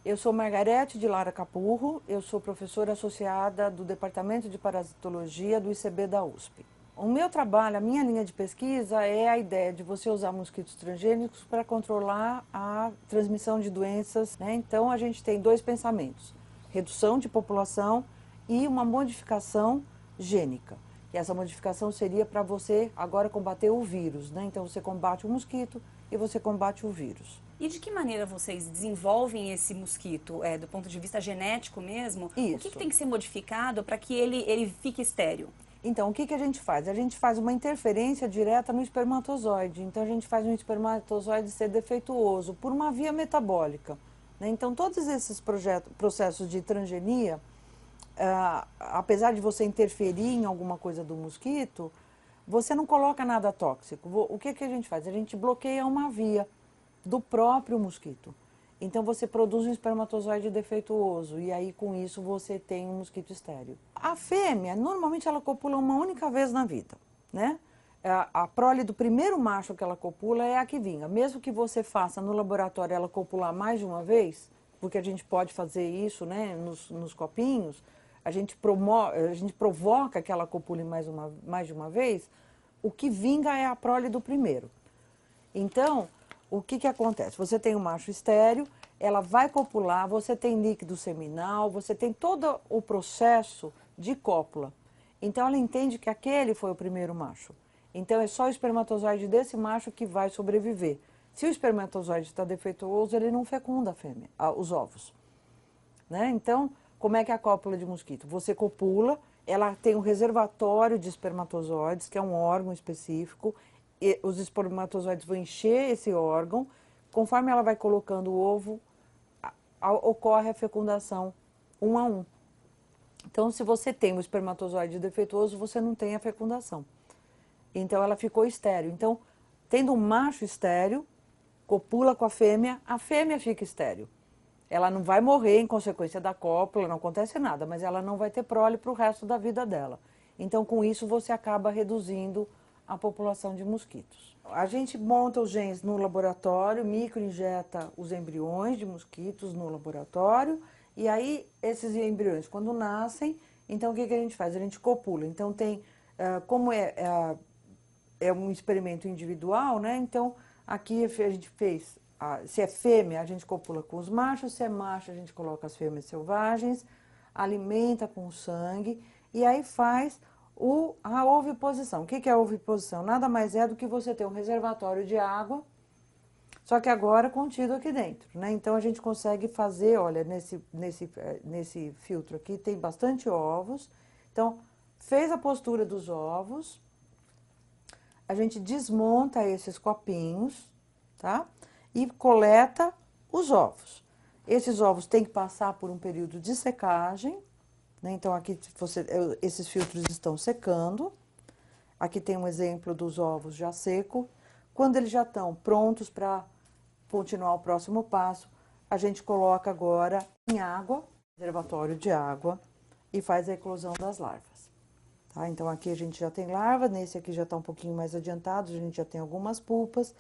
Eu sou Margarete de Lara Capurro, eu sou professora associada do Departamento de Parasitologia do ICB da USP. O meu trabalho, a minha linha de pesquisa é a ideia de você usar mosquitos transgênicos para controlar a transmissão de doenças, né? Então a gente tem dois pensamentos: redução de população e uma modificação gênica. E essa modificação seria para você agora combater o vírus, né? Então você combate o mosquito e você combate o vírus. E de que maneira vocês desenvolvem esse mosquito, do ponto de vista genético mesmo? O que Isso. tem que ser modificado para que ele fique estéril? Então, o que que a gente faz? A gente faz uma interferência direta no espermatozoide. Então, a gente faz um espermatozoide ser defeituoso por uma via metabólica, né? Então, todos esses processos de transgenia, apesar de você interferir em alguma coisa do mosquito, você não coloca nada tóxico. O que que a gente faz? A gente bloqueia uma via do próprio mosquito. Então você produz um espermatozoide defeituoso e aí com isso você tem um mosquito estéril. A fêmea, normalmente ela copula uma única vez na vida, né? A prole do primeiro macho que ela copula é a que vinga. Mesmo que você faça no laboratório ela copular mais de uma vez, porque a gente pode fazer isso, né, nos copinhos, a gente provoca que ela copule mais de uma vez, o que vinga é a prole do primeiro. Então, o que que acontece? Você tem um macho estéril, ela vai copular, você tem líquido seminal, você tem todo o processo de cópula. Então, ela entende que aquele foi o primeiro macho. Então, é só o espermatozoide desse macho que vai sobreviver. Se o espermatozoide está defeituoso, ele não fecunda a fêmea, os ovos, né? Então, como é que é a cópula de mosquito? Você copula, ela tem um reservatório de espermatozoides, que é um órgão específico, e os espermatozoides vão encher esse órgão, conforme ela vai colocando o ovo, ocorre a fecundação um a um. Então, se você tem um espermatozoide defeituoso, você não tem a fecundação. Então, ela ficou estéril. Então, tendo um macho estéril, copula com a fêmea fica estéril. Ela não vai morrer em consequência da cópula, não acontece nada, mas ela não vai ter prole para o resto da vida dela. Então, com isso, você acaba reduzindo a população de mosquitos. A gente monta os genes no laboratório, microinjeta os embriões de mosquitos no laboratório, e aí esses embriões, quando nascem, então o que que a gente faz? A gente copula. Então, como é um experimento individual, né? Então, aqui a gente fez, se é fêmea, a gente copula com os machos, se é macho, a gente coloca as fêmeas selvagens, alimenta com sangue, e aí faz a oviposição. O que é a oviposição? Nada mais é do que você ter um reservatório de água, só que agora contido aqui dentro, né? Então, a gente consegue fazer, olha, nesse filtro aqui tem bastante ovos. Então, fez a postura dos ovos, a gente desmonta esses copinhos, tá? E coleta os ovos. Esses ovos têm que passar por um período de secagem, né? Então aqui esses filtros estão secando. Aqui tem um exemplo dos ovos já seco. Quando eles já estão prontos para continuar o próximo passo, a gente coloca agora em água, reservatório de água, e faz a eclosão das larvas. Tá? Então aqui a gente já tem larva, nesse aqui já está um pouquinho mais adiantado, a gente já tem algumas pulpas,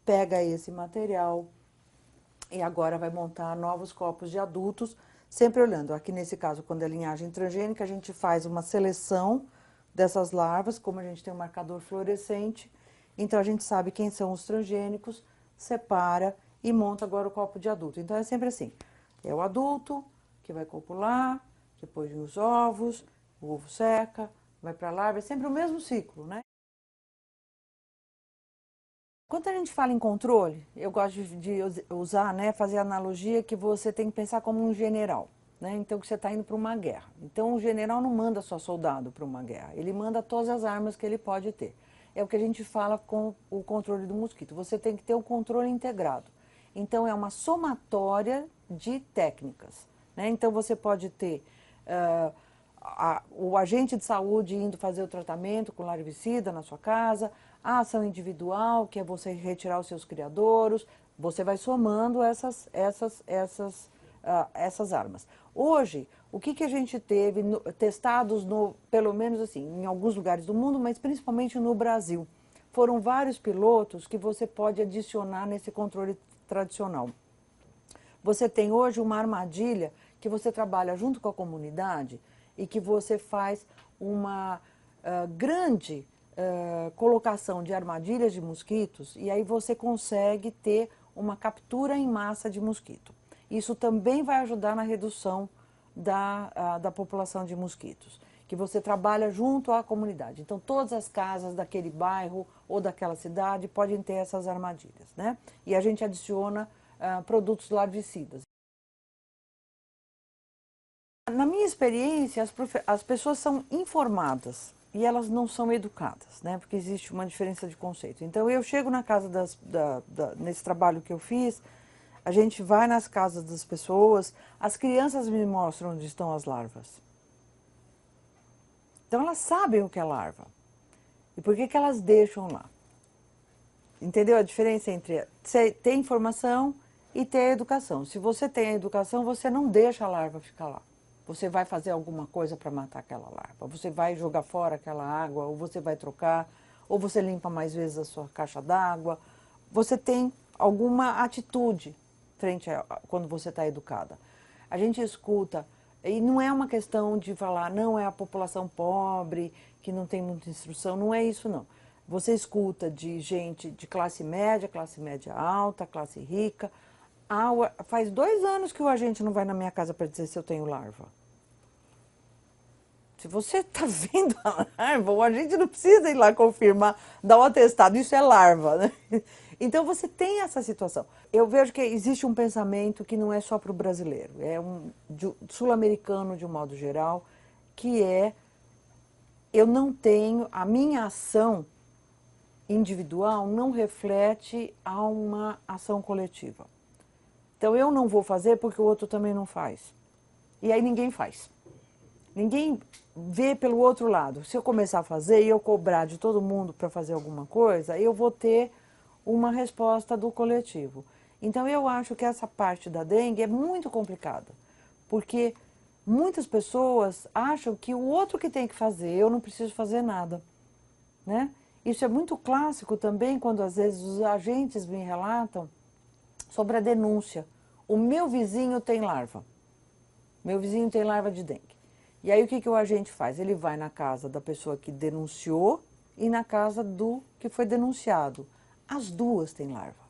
pega esse material e agora vai montar novos copos de adultos, sempre olhando. Aqui nesse caso, quando é linhagem transgênica, a gente faz uma seleção dessas larvas, como a gente tem um marcador fluorescente, então a gente sabe quem são os transgênicos, separa e monta agora o copo de adulto. Então é sempre assim, é o adulto que vai copular, depois vem os ovos, o ovo seca, vai para a larva, é sempre o mesmo ciclo, né? Quando a gente fala em controle, eu gosto de usar, né, fazer a analogia que você tem que pensar como um general, né? Então, que você está indo para uma guerra. Então, o general não manda só soldado para uma guerra, ele manda todas as armas que ele pode ter. É o que a gente fala com o controle do mosquito. Você tem que ter um controle integrado. Então, é uma somatória de técnicas, né? Então, você pode ter o agente de saúde indo fazer o tratamento com larvicida na sua casa, a ação individual, que é você retirar os seus criadouros, você vai somando essas armas. Hoje, o que a gente teve testados, pelo menos assim, em alguns lugares do mundo, mas principalmente no Brasil, foram vários pilotos que você pode adicionar nesse controle tradicional. Você tem hoje uma armadilha que você trabalha junto com a comunidade e que você faz uma grande colocação de armadilhas de mosquitos e aí você consegue ter uma captura em massa de mosquito. Isso também vai ajudar na redução da população de mosquitos, que você trabalha junto à comunidade. Então, todas as casas daquele bairro ou daquela cidade podem ter essas armadilhas, né? E a gente adiciona produtos larvicidas. Na minha experiência, as pessoas são informadas e elas não são educadas, né? Porque existe uma diferença de conceito. Então, eu chego na casa nesse trabalho que eu fiz, a gente vai nas casas das pessoas, as crianças me mostram onde estão as larvas. Então, elas sabem o que é larva. E por que elas deixam lá? Entendeu a diferença entre ter informação e ter educação? Se você tem a educação, você não deixa a larva ficar lá. Você vai fazer alguma coisa para matar aquela larva. Você vai jogar fora aquela água, ou você vai trocar, ou você limpa mais vezes a sua caixa d'água. Você tem alguma atitude frente quando você está educada. A gente escuta, e não é uma questão de falar, não é a população pobre, que não tem muita instrução, não é isso não. Você escuta de gente de classe média alta, classe rica. Faz 2 anos que o agente não vai na minha casa para dizer se eu tenho larva. Se você está vendo a larva, o agente não precisa ir lá confirmar, dar um atestado, isso é larva, né? Então você tem essa situação. Eu vejo que existe um pensamento que não é só para o brasileiro, é sul-americano de um modo geral, que é, eu não tenho, a minha ação individual não reflete a uma ação coletiva. Então eu não vou fazer porque o outro também não faz. E aí ninguém faz. Ninguém vê pelo outro lado. Se eu começar a fazer e eu cobrar de todo mundo para fazer alguma coisa, eu vou ter uma resposta do coletivo. Então eu acho que essa parte da dengue é muito complicada, porque muitas pessoas acham que o outro que tem que fazer, eu não preciso fazer nada, né? Isso é muito clássico também quando às vezes os agentes me relatam sobre a denúncia. O meu vizinho tem larva. Meu vizinho tem larva de dengue. E aí o que o agente faz? Ele vai na casa da pessoa que denunciou e na casa do que foi denunciado. As duas têm larva.